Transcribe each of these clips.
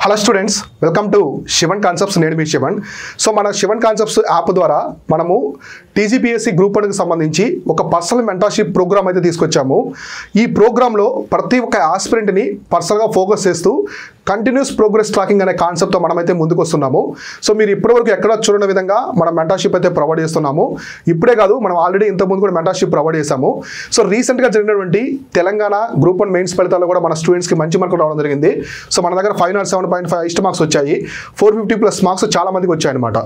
Hello students, welcome to Shivan concepts. నేను మీ Sivan. So మన శివన్ కాన్సెప్ట్స్ యాప్ ద్వారా మనము టీజీపీఎస్సీ గ్రూప్ 1కి సంబంధించి ఒక పర్సనల్ మెంటర్షిప్ ప్రోగ్రామ్ అయితే తీసుకొచ్చాము. ఈ ప్రోగ్రాంలో ప్రతి ఒక్క ఆస్పిరెంట్ని పర్సనల్గా ఫోకస్ చేస్తూ కంటిన్యూస్ ప్రోగ్రెస్ ట్రాకింగ్ అనే కాన్సెప్ట్తో మనమైతే ముందుకు వస్తున్నాము. సో మీరు ఇప్పటివరకు ఎక్కడ చూడని విధంగా మనం మెంటర్షిప్ అయితే ప్రొవైడ్ చేస్తున్నాము. ఇప్పుడే కాదు, మనం ఆల్రెడీ ఇంతకుముందు కూడా మెంటర్షిప్ ప్రొవైడ్ చేశాము. సో రీసెంట్గా జరిగినటువంటి తెలంగాణ గ్రూప్ 1 మెయిన్స్ ఫలితాల్లో కూడా మన స్టూడెంట్స్కి మంచి మార్కులు రావడం జరిగింది. సో మన దగ్గర 507.5 ఇష్ట మార్క్స్ వచ్చాయి. 450+ మార్క్స్ చాలా మందికి వచ్చాయన్నమాట.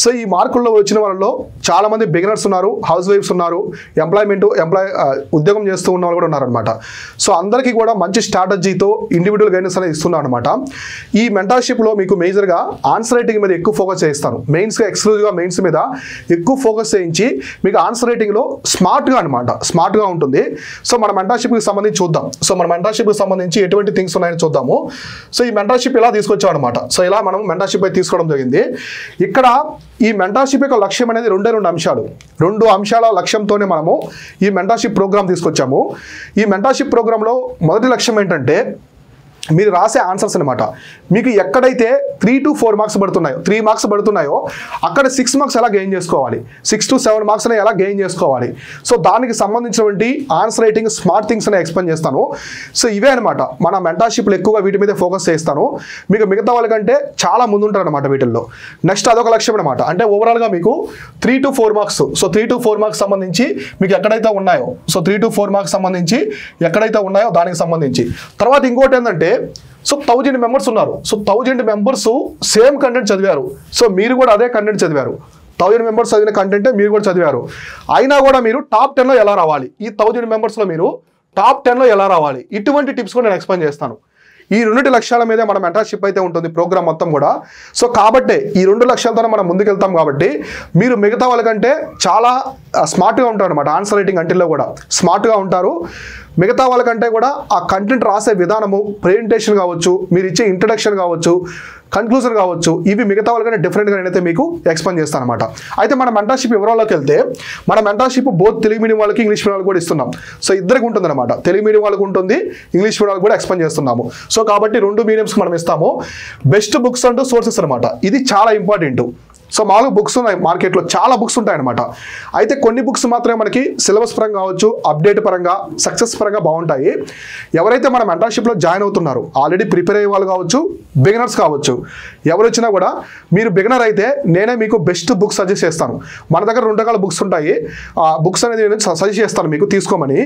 సో ఈ మార్కుల్లో వచ్చిన వాళ్ళలో చాలా మంది బిగినర్స్ ఉన్నారు, హౌస్ వైఫ్స్ ఉన్నారు, ఉద్యోగం చేస్తూ ఉన్న వాళ్ళు కూడా ఉన్నారనమాట. సో అందరికీ కూడా మంచి స్ట్రాటజీతో ఇండివిజువల్ గైడెన్స్ అనేది ఇస్తున్నాం అనమాట. ఈ మెంటర్షిప్లో మీకు మేజర్గా ఆన్సర్ రైటింగ్ మీద ఎక్కువ ఫోకస్ చేస్తాను. మెయిన్స్గా ఎక్స్క్లూజివ్గా మెయిన్స్ మీద ఎక్కువ ఫోకస్ చేయించి మీకు ఆన్సర్ రైటింగ్లో స్మార్ట్గా ఉంటుంది. సో మన మెంటర్షిప్కి సంబంధించి చూద్దాం. సో మన మెంటర్షిప్కి సంబంధించి ఎటువంటి థింగ్స్ ఉన్నాయని చూద్దాము. సో ఈ మెంటర్షిప్ ఇలా తీసుకొచ్చాం అనమాట. సో ఇలా మనం మెంటర్షిప్ అయితే తీసుకోవడం జరిగింది. ఇక్కడ ఈ మెంటర్షిప్ యొక్క లక్ష్యం అనేది రెండు అంశాల లక్ష్యంతోనే మనము ఈ మెంటర్షిప్ ప్రోగ్రామ్ తీసుకొచ్చాము. ఈ మెంటర్షిప్ ప్రోగ్రాంలో మొదటి లక్ష్యం ఏంటంటే, మీరు రాసే ఆన్సర్స్ అనమాట. మీకు ఎక్కడైతే 3 to 4 మార్క్స్ పడుతున్నాయో, 3 మార్క్స్ పడుతున్నాయో అక్కడ 6 మార్క్స్ ఎలా గెయిన్ చేసుకోవాలి, 6 to 7 మార్క్స్ ఎలా గెయిన్ చేసుకోవాలి. సో దానికి సంబంధించినటువంటి ఆన్సర్ రైటింగ్ స్మార్ట్ థింగ్స్ అని ఎక్స్ప్లెయిన్ చేస్తాను. సో ఇవే అనమాట మన మెంటర్షిప్లో ఎక్కువగా వీటి మీద ఫోకస్ చేస్తాను. మీకు మిగతా వాళ్ళకంటే చాలా ముందు ఉంటారు అనమాట వీటిల్లో. నెక్స్ట్ అదొక లక్ష్యం అనమాట. అంటే ఓవరాల్గా మీకు 3 to 4 marks, so 3 to 4 marks సంబంధించి మీకు ఎక్కడైతే ఉన్నాయో, సో 3 to 4 మార్క్స్ సంబంధించి ఎక్కడైతే ఉన్నాయో దానికి సంబంధించి. తర్వాత ఇంకోటి ఏంటంటే, సో 1000 మెంబర్స్ ఉన్నారు. సో 1000 మెంబర్స్ సేమ్ కంటెంట్ చదివారు. సో మీరు కూడా అదే కంటెంట్ చదివారు. 1000 మెంబర్స్ చదివిన కంటెంటే మీరు కూడా చదివారు. అయినా కూడా మీరు టాప్ 10లో ఎలా రావాలి, ఈ 1000 మెంబర్స్లో మీరు టాప్ 10లో ఎలా రావాలి, ఇటువంటి టిప్స్ కూడా నేను ఎక్స్ప్లెయిన్ చేస్తాను. ఈ 2 లక్ష్యాల మీదే మన మెంటర్షిప్ అయితే ఉంటుంది ప్రోగ్రామ్ మొత్తం కూడా. సో కాబట్టి ఈ 2 లక్ష్యాలతోనే మనం ముందుకెళ్తాం. కాబట్టి మీరు మిగతా వాళ్ళకంటే చాలా స్మార్ట్గా ఉంటారు అనమాట. ఆన్సర్ రైటింగ్ అంటిల్లో కూడా స్మార్ట్గా ఉంటారు. మిగతా వాళ్ళకంటే కూడా ఆ కంటెంట్ రాసే విధానము, ప్రెజెంటేషన్ కావచ్చు, మీరు ఇచ్చే ఇంట్రడక్షన్ కావచ్చు, కన్క్లూజన్ కావచ్చు, ఇవి మిగతా వాళ్ళకంటే డిఫరెంట్గా నేనైతే మీకు ఎక్స్ప్లెయిన్ చేస్తాను అనమాట. అయితే మన మెంటర్షిప్ వివరాల్లోకి వెళ్తే, మన మెంటర్షిప్ బోత్ తెలుగు మీడియం వాళ్ళకి, ఇంగ్లీష్ మీడియం వాళ్ళకి కూడా ఇస్తున్నాం. సో ఇద్దరికి ఉంటుంది అనమాట. తెలుగు మీడియం వాళ్ళకి ఉంటుంది, ఇంగ్లీష్ మీడియం వాళ్ళకి కూడా ఎక్స్ప్లెయిన్ చేస్తున్నాము. సో కాబట్టి 2 మీడియంస్కి మనం ఇస్తాము. బెస్ట్ బుక్స్ అంటూ సోర్సెస్ అనమాట. ఇది చాలా ఇంపార్టెంట్. సో మామూలుగా బుక్స్ ఉన్నాయి మార్కెట్లో, చాలా బుక్స్ ఉంటాయన్నమాట. అయితే కొన్ని బుక్స్ మాత్రమే మనకి సిలబస్ పరంగా కావచ్చు, అప్డేట్ పరంగా, సక్సెస్ పరంగా బాగుంటాయి. ఎవరైతే మన మెంటర్షిప్లో జాయిన్ అవుతున్నారో, ఆల్రెడీ ప్రిపేర్ అయ్యే వాళ్ళు కావచ్చు, బిగినర్స్ కావచ్చు, ఎవరు వచ్చినా కూడా మీరు బిగినర్ అయితే నేనే మీకు బెస్ట్ బుక్స్ సజెస్ట్ చేస్తాను. మన దగ్గర 2 రకాల బుక్స్ ఉంటాయి. ఆ బుక్స్ అనేది నేను సజెస్ట్ చేస్తాను మీకు తీసుకోమని.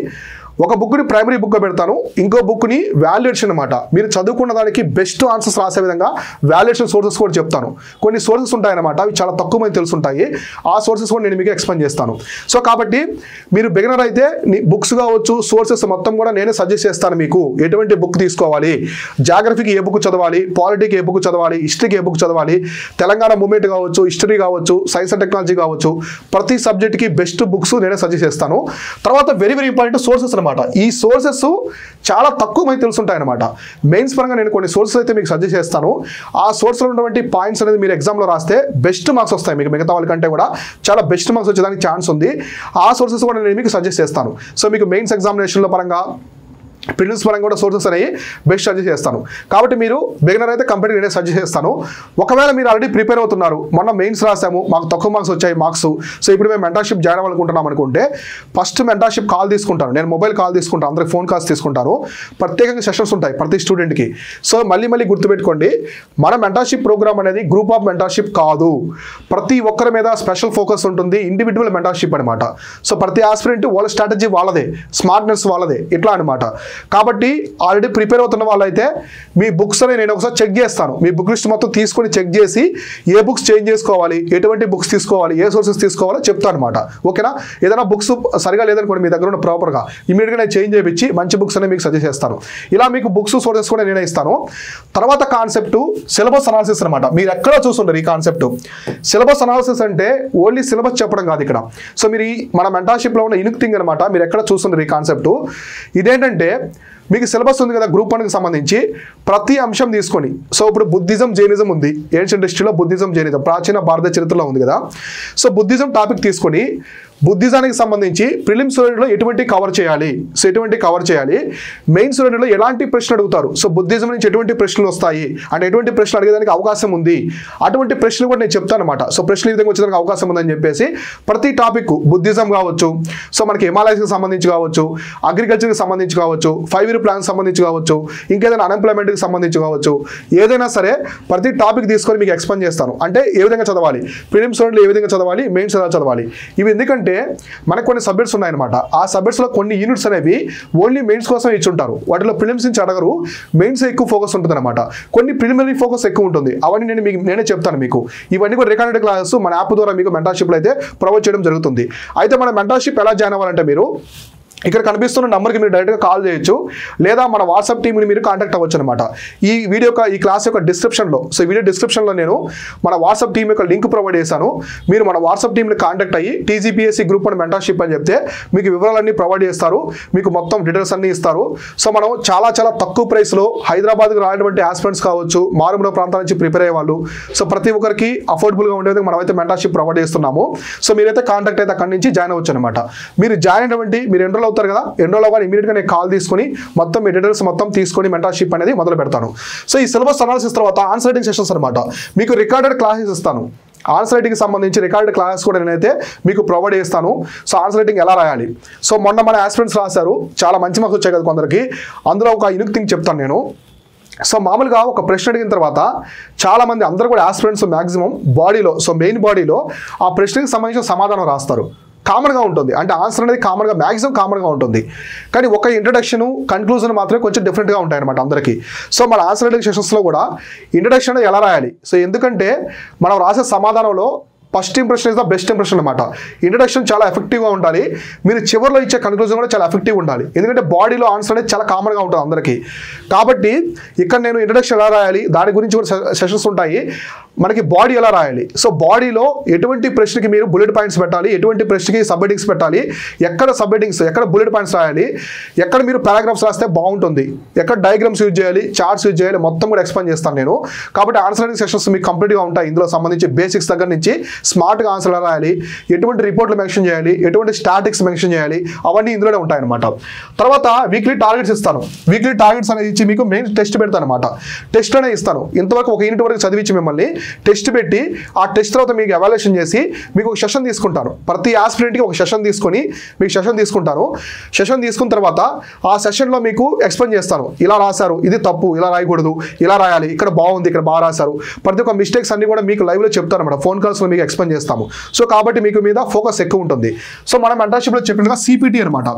ఒక బుక్ని ప్రైమరీ బుక్గా పెడతాను, ఇంకో బుక్ని వాల్యుయేషన్ అనమాట. మీరు చదువుకున్న దానికి బెస్ట్ ఆన్సర్స్ రాసే విధంగా వాల్యుయేషన్ సోర్సెస్ కూడా చెప్తాను. కొన్ని సోర్సెస్ ఉంటాయన్నమాట, అవి చాలా తక్కువ మంది తెలుసుంటాయి. ఆ సోర్సెస్ కూడా నేను మీకు ఎక్స్ప్లెయిన్ చేస్తాను. సో కాబట్టి మీరు బిగినర్ అయితే బుక్స్ కావచ్చు, సోర్సెస్ మొత్తం కూడా నేనే సజెస్ట్ చేస్తాను మీకు. ఎటువంటి బుక్ తీసుకోవాలి, జాగ్రఫీకి ఏ బుక్ చదవాలి, పాలిటీకి ఏ బుక్ చదవాలి, హిస్టరీకి ఏ బుక్ చదవాలి, తెలంగాణ మూమెంట్ కావచ్చు, హిస్టరీ కావచ్చు, సైన్స్ అండ్ టెక్నాలజీ కావచ్చు, ప్రతి సబ్జెక్ట్కి బెస్ట్ బుక్స్ నేనే సజెస్ట్ చేస్తాను. తర్వాత వెరీ ఇంపార్టెంట్ సోర్సెస్ అనమాట. ఈ సోర్సెస్ చాలా తక్కువ మంది తెలుసుంటాయి అనమాట. మెయిన్స్ పరంగా నేను కొన్ని సోర్సెస్ అయితే మీకు సజెస్ట్ చేస్తాను. ఆ సోర్స్లో ఉన్నటువంటి పాయింట్స్ అనేది మీరు ఎగ్జామ్లో రాస్తే బెస్ట్ మార్క్స్ వస్తాయి. మీకు మిగతా వాళ్ళకంటే కూడా చాలా బెస్ట్ మార్క్స్ వచ్చేదానికి ఛాన్స్ ఉంది. ఆ సోర్సెస్ కూడా నేను మీకు సజెస్ట్ చేస్తాను. సో మీకు మెయిన్స్ ఎగ్జామినేషన్లో పరంగా, ప్రిలిమ్స్ పరంగా కూడా సోర్సెస్ అనేవి బెస్ట్ సజెస్ట్ చేస్తాను. కాబట్టి మీరు బిగినర్ అయితే కంప్లీట్గా నేనే సజెస్ట్ చేస్తాను. ఒకవేళ మీరు ఆల్రెడీ ప్రిపేర్ అవుతున్నారు, మొన్న మెయిన్స్ రాసాము, మాకు తక్కువ మార్క్స్ వచ్చాయి మార్క్స్, సో ఇప్పుడు మేము మెంటర్షిప్ జాయిన్ అవ్వాలనుకుంటున్నాం అనుకుంటే, ఫస్ట్ మెంటర్షిప్ కాల్ తీసుకుంటాను. నేను మొబైల్ కాల్ తీసుకుంటాను, అందరికి ఫోన్ కాల్స్ తీసుకుంటాను. ప్రత్యేకంగా సెషన్స్ ఉంటాయి ప్రతి స్టూడెంట్కి. సో మళ్ళీ గుర్తుపెట్టుకోండి, మన మెంటర్షిప్ ప్రోగ్రామ్ అనేది గ్రూప్ ఆఫ్ మెంటర్షిప్ కాదు. ప్రతి ఒక్కరి మీద స్పెషల్ ఫోకస్ ఉంటుంది, ఇండివిజువల్ మెంటర్షిప్ అనమాట. సో ప్రతి ఆస్పిరెంట్ వాళ్ళ స్ట్రాటజీ వాళ్ళదే, స్మార్ట్నెస్ వాళ్ళదే, ఇట్లా అనమాట. కాబట్టి ఆల్రెడీ ప్రిపేర్ అవుతున్న వాళ్ళైతే మీ బుక్స్ అని నేను ఒకసారి చెక్ చేస్తాను. మీ బుక్ లిస్ట్ మొత్తం తీసుకొని చెక్ చేసి ఏ బుక్స్ చేంజ్ చేసుకోవాలి, ఎటువంటి బుక్స్ తీసుకోవాలి, ఏ సోర్సెస్ తీసుకోవాలో చెప్తాను అనమాట. ఓకేనా? ఏదైనా బుక్స్ సరిగా లేదనుకోండి మీ దగ్గర ఉన్న ప్రాపర్గా, ఇమీడియట్గా నేను చేంజ్ చేయించి మంచి బుక్స్ అనేవి మీకు సజెస్ట్ చేస్తాను. ఇలా మీకు బుక్స్ సోర్సెస్ కూడా నేనే ఇస్తాను. తర్వాత కాన్సెప్ట్ సిలబస్ అనాలిసిస్ అనమాట. మీరు ఎక్కడ చూస్తుంటారు ఈ కాన్సెప్ట్. సిలబస్ అనాలిసిస్ అంటే ఓన్లీ సిలబస్ చెప్పడం కాదు ఇక్కడ. సో మీరు మన మెంటర్షిప్లో ఉన్న యూనిక్ థింగ్ అనమాట. మీరు ఎక్కడ చూస్తుంటారు ఈ కాన్సెప్ట్. ఇదేంటంటే, మీకు సిలబస్ ఉంది కదా గ్రూప్ 1కి సంబంధించి, ప్రతి అంశం తీసుకొని, సో ఇప్పుడు బుద్ధిజం, జైనిజం ఉంది, ఏన్షియంట్ హిస్టరీలో బుద్ధిజం, జైనిజం ప్రాచీన భారత చరిత్రలో ఉంది కదా. సో బుద్ధిజం టాపిక్ తీసుకొని బుద్ధిజానికి సంబంధించి ప్రిలిమ్స్ లో ఎటువంటి కవర్ చేయాలి, సో ఎటువంటి కవర్ చేయాలి, మెయిన్స్ లో ఎలాంటి ప్రశ్నలు అడుగుతారు, సో బుద్ధిజం నుంచి ఎటువంటి ప్రశ్నలు వస్తాయి అంటే ఎటువంటి ప్రశ్నలు అడిగేదానికి అవకాశం ఉంది, అటువంటి ప్రశ్నలు కూడా నేను చెప్తాను అనమాట. సో ప్రశ్నలు ఈ విధంగా వచ్చేదానికి అవకాశం ఉందని చెప్పేసి ప్రతి టాపిక్ బుద్ధిజం కావచ్చు, సో మనకి హిమాలయస్కి సంబంధించి కావచ్చు, అగ్రికల్చర్కి సంబంధించి కావచ్చు, 5 year ప్లాన్ సంబంధించి కావచ్చు, ఇంకేదైనా అన్ఎంప్లాయ్మెంట్కి సంబంధించి కావచ్చు, ఏదైనా సరే ప్రతి టాపిక్ తీసుకొని మీకు ఎక్స్ప్లెయిన్ చేస్తాను. అంటే ఏ విధంగా చదవాలి, ప్రిలిమ్స్ లో ఏ విధంగా చదవాలి, మెయిన్స్ ఎలా చదవాలి. ఇవి ఎందుకంటే మనకు కొన్ని సబ్జెక్ట్స్ ఉన్నాయన్నమాట. ఆ సబ్జెక్ట్స్ లో కొన్ని యూనిట్స్ అనేవి ఓన్లీ మెయిన్స్ కోసం ఇచ్చుంటారు. వాటిలో ప్రిలిమ్స్ నుంచి అడగరు, మెయిన్స్ ఎక్కువ ఫోకస్ ఉంటుంది అనమాట. కొన్ని ప్రిలిమినరీ ఫోకస్ ఎక్కువ ఉంటుంది. అవన్నీ నేనే చెప్తాను మీకు. ఇవన్నీ కూడా రికార్డెడ్ క్లాసెస్ మన యాప్ ద్వారా మీకు మెంటర్షిప్లో అయితే ప్రొవైడ్ చేయడం జరుగుతుంది. అయితే మన మెంటర్షిప్ ఎలా జాయిన్ అవ్వాలంటే మీరు ఇక్కడ కనిపిస్తున్న నెంబర్కి మీరు డైరెక్ట్గా కాల్ చేయొచ్చు, లేదా మన వాట్సాప్ టీమ్ని మీరు కాంటాక్ట్ అవ్వచ్చు అనమాట. ఈ క్లాస్ యొక్క డిస్క్రిప్షన్లో, సో వీడియో డిస్క్రిప్షన్లో నేను మన వాట్సాప్ టీమ్ యొక్క లింక్ ప్రొవైడ్ చేశాను. మీరు మన వాట్సాప్ టీమ్ని కాంటాక్ట్ అయ్యి టీజీపీఎస్సీ గ్రూప్ అండ్ మెంటర్షిప్ అని చెప్తే మీకు వివరాలన్నీ ప్రొవైడ్ చేస్తారు, మీకు మొత్తం డీటెయిల్స్ అన్నీ ఇస్తారు. సో మనం చాలా తక్కువ ప్రైస్లో హైదరాబాద్కి రానటువంటి ఆస్పిరెంట్స్ కావచ్చు, మారుమూల ప్రాంతాల నుంచి ప్రిపేర్ అయ్యే వాళ్ళు, సో ప్రతి ఒక్కరికి అఫోర్డబుల్గా ఉండేది మనమైతే మెంటర్షిప్ ప్రొవైడ్ చేస్తున్నాము. సో మీరైతే కాంటాక్ట్ అయితే అక్కడి నుంచి జాయిన్ అవ్వచ్చు అనమాట. మీరు జాయిన్ అయినటువంటి మీరు ఎన్రోల్ అవుతారు కదా, ఎన్రోల్ అవ్వగానే ఇమీడియట్గా నేను కాల్ తీసుకొని మొత్తం మీ డీటెయిల్స్ మొత్తం తీసుకొని మెంటర్షిప్ అనేది మొదలు పెడతాను. సో ఈ సిలబస్ అనాలిసిస్ తర్వాత ఆన్సర్ రైటింగ్ సెషన్స్ అనమాట. మీకు రికార్డెడ్ క్లాసెస్ ఇస్తాను. ఆన్సర్ రైటింగ్కి సంబంధించి రికార్డెడ్ క్లాసెస్ కూడా నేనైతే మీకు ప్రొవైడ్ చేస్తాను. సో ఆన్సర్ రైటింగ్ ఎలా రాయాలి, సో మొన్న మన ఆస్పిరెంట్స్ రాశారు, చాలా మంచి మార్క్స్ వచ్చాయి కదా కొందరికి. అందులో ఒక యూనిక్ థింగ్ చెప్తాను నేను. సో మామూలుగా ఒక ప్రశ్న అడిగిన తర్వాత చాలామంది అందరూ కూడా ఆస్పిరెంట్స్ మ్యాక్సిమం బాడీలో, సో మెయిన్ బాడీలో ఆ ప్రశ్నకి సంబంధించిన సమాధానం రాస్తారు. కామన్గా ఉంటుంది, అంటే ఆన్సర్ అనేది మ్యాక్సిమం కామన్గా ఉంటుంది. కానీ ఒక ఇంట్రడక్షన్ కన్క్లూజన్ మాత్రమే కొంచెం డిఫరెంట్గా ఉంటాయి అనమాట అందరికీ. సో మన ఆన్సర్ రైటింగ్ సెషన్స్లో కూడా ఇంట్రడక్షన్ ఎలా రాయాలి, సో ఎందుకంటే మనం రాసే సమాధానంలో first impression is the best impression అనమాట. ఇంట్రడక్షన్ చాలా ఎఫెక్టివ్గా ఉండాలి, మీరు చివరిలో ఇచ్చే కన్క్లూజన్ కూడా చాలా ఎఫెక్టివ్గా ఉండాలి. ఎందుకంటే బాడీలో ఆన్సర్ అనేది చాలా కామన్గా ఉంటుంది అందరికీ. కాబట్టి ఇక్కడ నేను ఇంట్రడక్షన్ ఎలా రాయాలి దాని గురించి కూడా సెషన్స్ ఉంటాయి. మనకి బాడీ ఎలా రాయాలి, సో బాడీలో ఎటువంటి ప్రశ్నకి మీరు బుల్లెట్ పాయింట్స్ పెట్టాలి, ఎటువంటి ప్రశ్నకి సబ్ హెడ్డింగ్స్ పెట్టాలి, ఎక్కడ సబ్ హెడ్డింగ్స్, ఎక్కడ బుల్లెట్ పాయింట్స్ రాయాలి, ఎక్కడ మీరు పారాగ్రాఫ్స్ రాస్తే బాగుంటుంది, ఎక్కడ డయాగ్రామ్స్ యూజ్ చేయాలి, చార్ట్స్ యూజ్ చేయాలి, మొత్తం కూడా ఎక్స్ప్లెయిన్ చేస్తాను నేను. కాబట్టి ఆన్సర్ రైటింగ్ సెషన్స్ మీకు కంప్లీట్గా ఉంటాయి. ఇందులో సంబంధించి బేసిక్స్ దగ్గర నుంచి స్మార్ట్గా ఆన్సర్ ఎలా రాయాలి, ఎటువంటి రిపోర్ట్లు మెన్షన్ చేయాలి, ఎటువంటి స్టాటిక్స్ మెన్షన్ చేయాలి, అవన్నీ ఇందులోనే ఉంటాయన్నమాట. తర్వాత వీక్లీ టార్గెట్స్ ఇస్తాను. వీక్లీ టార్గెట్స్ అనేది ఇచ్చి మీకు మెయిన్ టెస్ట్ పెడతాను అనమాట. టెస్ట్ అనేది ఇస్తాను. ఇంతవరకు ఒక యూనిట్ వరకు చదివించి మిమ్మల్ని టెస్ట్ పెట్టి ఆ టెస్ట్ తర్వాత మీకు ఎవాల్యుయేషన్ చేసి మీకు ఒక సెషన్ తీసుకుంటాను. ప్రతి ఆస్పిరెంట్కి ఒక సెషన్ తీసుకొని మీకు సెషన్ తీసుకుంటాను. సెషన్ తీసుకున్న తర్వాత ఆ సెషన్లో మీకు ఎక్స్ప్లెయిన్ చేస్తాను. ఇలా రాశారు, ఇది తప్పు, ఇలా రాయకూడదు, ఇలా రాయాలి, ఇక్కడ బాగుంది, ఇక్కడ బాగా రాశారు, ప్రతి ఒక్క మిస్టేక్స్ అన్ని కూడా మీకు లైవ్లో చెప్తాను అనమాట. ఫోన్ కాల్స్లో మీకు ఎక్స్ప్లెయిన్ చేస్తాము. సో కాబట్టి మీకు మీద ఫోకస్ ఎక్కువ ఉంటుంది. సో మనం మెంటర్షిప్లో చెప్పినట్టుగా సిపిటి అనమాట.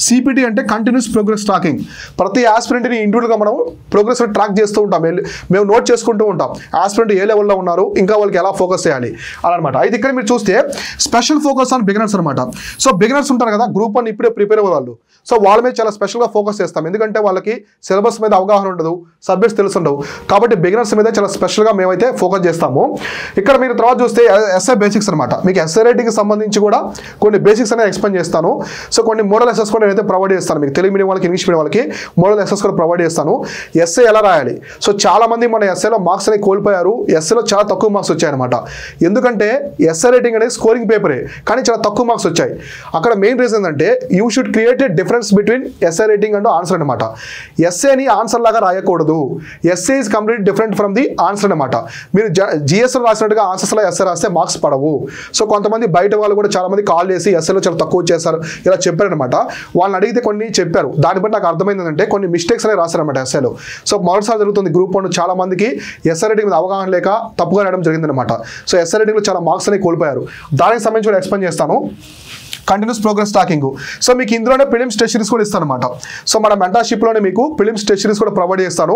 సిపిటి అంటే కంటిన్యూస్ ప్రోగ్రెస్ ట్రాకింగ్. ప్రతి ఆస్పిరెంట్ని ఇండివిజువల్గా మనం ప్రోగ్రెస్ ట్రాక్ చేస్తూ ఉంటాం, మేము నోట్ చేసుకుంటూ ఉంటాం. ఆస్పిరెంట్ ఏ లెవెల్లో ఉన్నారు, ఇంకా వాళ్ళకి ఎలా ఫోకస్ చేయాలి అనమాట. అయితే ఇక్కడ మీరు చూస్తే స్పెషల్ ఫోకస్ ఆన్ బిగినర్స్ అనమాట. సో బిగినర్స్ ఉంటారు కదా, గ్రూప్ 1 ఇప్పుడే ప్రిపేర్ అయ్యే వాళ్ళు, సో వాళ్ళ మీద చాలా స్పెషల్గా ఫోకస్ చేస్తాం. ఎందుకంటే వాళ్ళకి సిలబస్ మీద అవగాహన ఉండదు, సబ్జెక్ట్స్ తెలుసుండవు. కాబట్టి బిగినర్స్ మీద చాలా స్పెషల్గా మేమైతే ఫోకస్ చేస్తాము. ఇక్కడ మీరు తర్వాత చూస్తే ఎస్ఏ బేసిక్స్ అనమాట. మీకు ఎస్ఏ రైటింగ్కి సంబంధించి కూడా కొన్ని బేసిక్స్ అనేది ఎక్స్ప్లెయిన్ చేస్తాను. సో కొన్ని మోడల్ ఎస్ఎస్ కూడా నేనైతే ప్రొవైడ్ చేస్తాను. మీకు తెలుగు మీడియం వాళ్ళకి, ఇంగ్లీష్ మీడియం వాళ్ళకి మోడల్ ఎస్ఎస్ కూడా ప్రొవైడ్ చేస్తాను. ఎస్ఏ ఎలా రాయాలి, సో చాలా మంది మన ఎస్ఏలో మార్క్స్ అనేవి కోల్పోయారు. ఎస్ఏలో చాలా తక్కువ మార్క్స్ వచ్చాయన్నమాట. ఎందుకంటే ఎస్ఏ రైటింగ్ అనేది స్కోరింగ్ పేపరే, కానీ చాలా తక్కువ మార్క్స్ వచ్చాయి. అక్కడ మెయిన్ రీజన్ ఏంటంటే you should create a difference between SA writing and answer అనమాట. ఎస్ఏని ఆన్సర్ లాగా రాయకూడదు. SA is complete different from the answer అనమాట. మీరు జిఎస్లో రాసినట్టుగా ఆన్సర్స్లో ఎస్ఏ రాస్తే మార్క్స్ పడవు. సో కొంతమంది బయట వాళ్ళు కూడా చాలా మంది కాల్ చేసి ఎస్ఏలో చాలా తక్కువ చేశారు ఇలా చెప్పారనమాట. వాళ్ళని అడిగితే కొన్ని చెప్పారు. దాన్ని బట్టి నాకు అర్థమైంది ఏంటంటే కొన్ని మిస్టేక్స్ అనేవి రాశారనమాట ఎస్ఏలో. సో మొదటిసారి జరుగుతుంది గ్రూప్ 1 చాలా మందికి ఎస్ఏ రైటింగ్ మీద అవగాహన లేక తప్పుగా రాయడం జరిగిందనమాట. సో ఎస్ఏ రైటింగ్లో చాలా మార్క్స్ అనేవి కోల్పోయారు. దానికి సంబంధించి కూడా ఎక్స్ప్లెయిన్ చేస్తాను. Continuous progress tracking. సో మీకు ఇందులోనే ప్రిలిమ్స్ టెస్ట్ సిరీస్ కూడా ఇస్తాను అనమాట. సో మన మెంటర్షిప్లోనే మీకు ప్రిలిమ్స్ టెస్ట్ సిరీస్ కూడా ప్రొవైడ్ చేస్తాను.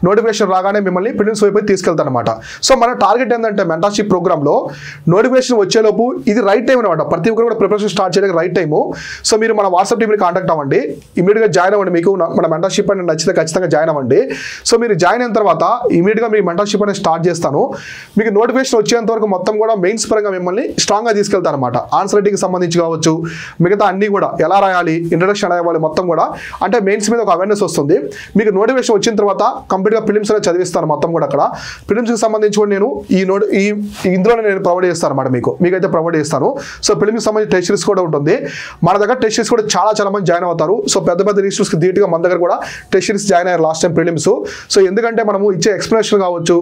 నోటిఫికేషన్ రాగానే మిమ్మల్ని ప్రిలిమ్స్ వైపు తీసుకెళ్తాను అనమాట. సో మన టార్గెట్ ఏంటంటే మెంటర్షిప్ ప్రోగ్రామ్లో నోటిఫికేషన్ వచ్చేలోపు ఇది రైట్ టైం అనమాట. ప్రతి ఒక్కరు కూడా ప్రిపరేషన్ స్టార్ట్ చేయడానికి రైట్ టైము. సో మీరు మన వాట్సాప్ టీమ్ని కాంటాక్ట్ అవ్వండి, ఇమీడియట్గా జాయిన్ అవ్వండి. మీకు మన మెంటర్షిప్ అనేది నచ్చితే ఖచ్చితంగా జాయిన్ అవ్వండి. సో మీరు జాయిన్ అయిన తర్వాత ఇమీడియట్గా మీ మెంటర్షిప్ అనేది స్టార్ట్ చేస్తాను. మీకు నోటిఫికేషన్ వచ్చేంత వరకు మొత్తం కూడా మెయిన్స్ పరంగా మిమ్మల్ని స్ట్రాంగ్గా తీసుకెళ్తాను అనమాట. ఆన్సర్ రైటింగ్కి సంబంధించి కావచ్చు, మిగతా అన్నీ కూడా ఎలా రాయాలి, ఇంట్రడక్షన్ ఎలా ఇవ్వాలి మొత్తం కూడా, అంటే మెయిన్స్ మీద ఒక అవేర్నెస్ వస్తుంది. మీకు నోటిఫికేషన్ వచ్చిన తర్వాత కంప్లీట్గా ఫిలిమ్స్ అనేది చదివిస్తాను మొత్తం కూడా. అక్కడ ఫిలిమ్స్కి సంబంధించి కూడా నేను ఇందులోనే నేను ప్రొవైడ్ చేస్తాను అన్నమాట. మీకైతే ప్రొవైడ్ చేస్తాను. సో ఫిలిమ్కి సంబంధించి టెస్ట్ సిరీస్ కూడా ఉంటుంది మన దగ్గర. టెస్ట్ సిరీస్ కూడా చాలా మంది జాయిన్ అవుతారు. సో పెద్ద ఇన్స్టిట్యూట్స్కి ధీటుగా మన దగ్గర కూడా టెస్ట్ సిరీస్ జాయిన్ అయ్యారు లాస్ట్ టైం ప్రిలిమ్స్. సో ఎందుకంటే మనము ఇచ్చే ఎక్స్ప్లెనేషన్ కావచ్చు,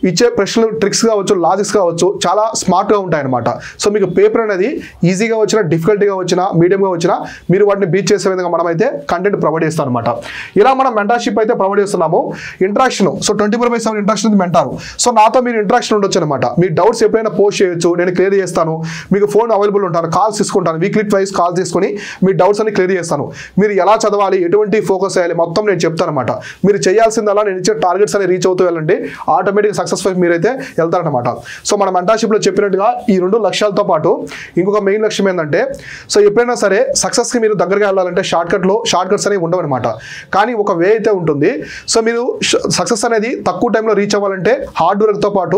ఇచ్చే ప్రశ్నలు ట్రిక్స్ కావచ్చు, లాజిక్స్ కావచ్చు, చాలా స్మార్ట్గా ఉంటాయి అనమాట. సో మీకు పేపర్ అనేది ఈజీగా వచ్చినా, డిఫికల్ట్గా వచ్చినా, మీడియంగా వచ్చినా మీరు వాటిని బీట్ చేసే విధంగా మనమైతే కంటెంట్ ప్రొవైడ్ చేస్తాం అనమాట. ఇలా మనం మెంటర్షిప్ అయితే ప్రొవైడ్ చేస్తున్నాము. Interaction, so 24/7 interaction mentor. So నాతో మీరు ఇంట్రాక్షన్ ఉండొచ్చు అనమాట. మీ డౌట్స్ ఎప్పుడైనా పోస్ట్ చేయొచ్చు, నేను క్లియర్ చేస్తాను. మీకు ఫోన్ అవైలబుల్ ఉంటాను, కాల్స్ తీసుకుంటాను, వీక్లీ ట్వైస్ కాల్ తీసుకొని మీ డౌట్స్ అన్ని క్లియర్ చేస్తాను. మీరు ఎలా చదవాలి, ఎటువంటి ఫోకస్ చేయాలి మొత్తం నేను చెప్తాను అనమాట. మీరు చేయాల్సిందల్లా నేను ఇచ్చే టార్గెట్స్ అని రీచ్ అవుతూ వెళ్ళండి, ఆటోమేటిక్గా సక్సెస్ వైపు మీరైతే వెళ్తారనమాట. సో మన మెంటర్షిప్లో చెప్పినట్టుగా ఈ 2 లక్ష్యాలతో పాటు ఇంకొక మెయిన్ లక్ష్యం ఏంటంటే, సో ఎప్పుడైనా సరే సక్సెస్కి మీరు దగ్గరగా వెళ్ళాలంటే షార్ట్కట్స్ అనేవి ఉండవు అనమాట. కానీ ఒక వే అయితే ఉంటుంది. సో మీరు సక్సెస్ అనేది తక్కువ టైంలో రీచ్ అవ్వాలంటే హార్డ్ వర్క్తో పాటు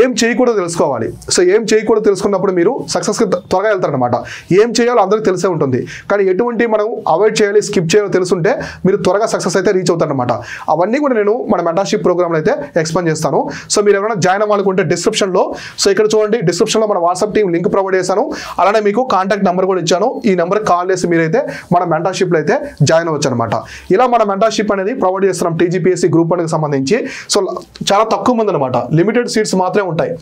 ఏం చేయకూడదు తెలుసుకోవాలి. సో ఏం చేయకూడదు తెలుసుకున్నప్పుడు మీరు సక్సెస్కి త్వరగా వెళ్తారనమాట. ఏం చేయాలో అందరికీ తెలిసే ఉంటుంది, కానీ ఎటువంటి మనం అవాయిడ్ చేయాలి, స్కిప్ చేయాలో తెలుసుంటే మీరు త్వరగా సక్సెస్ అయితే రీచ్ అవుతారనమాట. అవన్నీ కూడా నేను మన మెంటర్షిప్ ప్రోగ్రామ్లో అయితే ఎక్స్ప్లెయిన్ చేస్తాను. సో మీరు ఎవరైనా జాయిన్ అవ్వాలనుకుంటే డిస్క్రిప్షన్లో, సో ఇక్కడ చూడండి డిస్క్రిప్షన్లో మన వాట్సాప్ టీం లింక్ ప్రొవైడ్ చేశాను. అలానే మీకు కాంటాక్ట్ నెంబర్ కూడా ఇచ్చాను. ఈ నెంబర్కి కాల్ చేసి మీరైతే మన మెంటర్షిప్లో అయితే జాయిన్ అవ్వచ్చు అనమాట. ఇలా మన మెంటర్షిప్ అనేది ప్రొవైడ్ చేస్తున్నాం TGPSC గ్రూప్ 1కి సంబంధించి. సో చాలా తక్కువ మంది అనమాట, లిమిటెడ్ సీట్స్ మాత్రమే ఉంటాయి.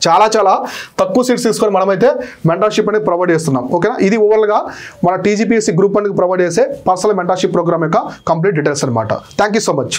చాలా తక్కువ సీట్స్ తీసుకొని మనమైతే మెంటర్షిప్ అనేది ప్రొవైడ్ చేస్తున్నాం. ఓకేనా, ఇది ఓవరాల్గా మన TGPSC గ్రూప్ 1కి ప్రొవైడ్ చేసే పర్సనల్ మెంటర్షిప్ ప్రోగ్రామ్ యొక్క కంప్లీట్ డీటెయిల్స్ అనమాట. Thank you so much.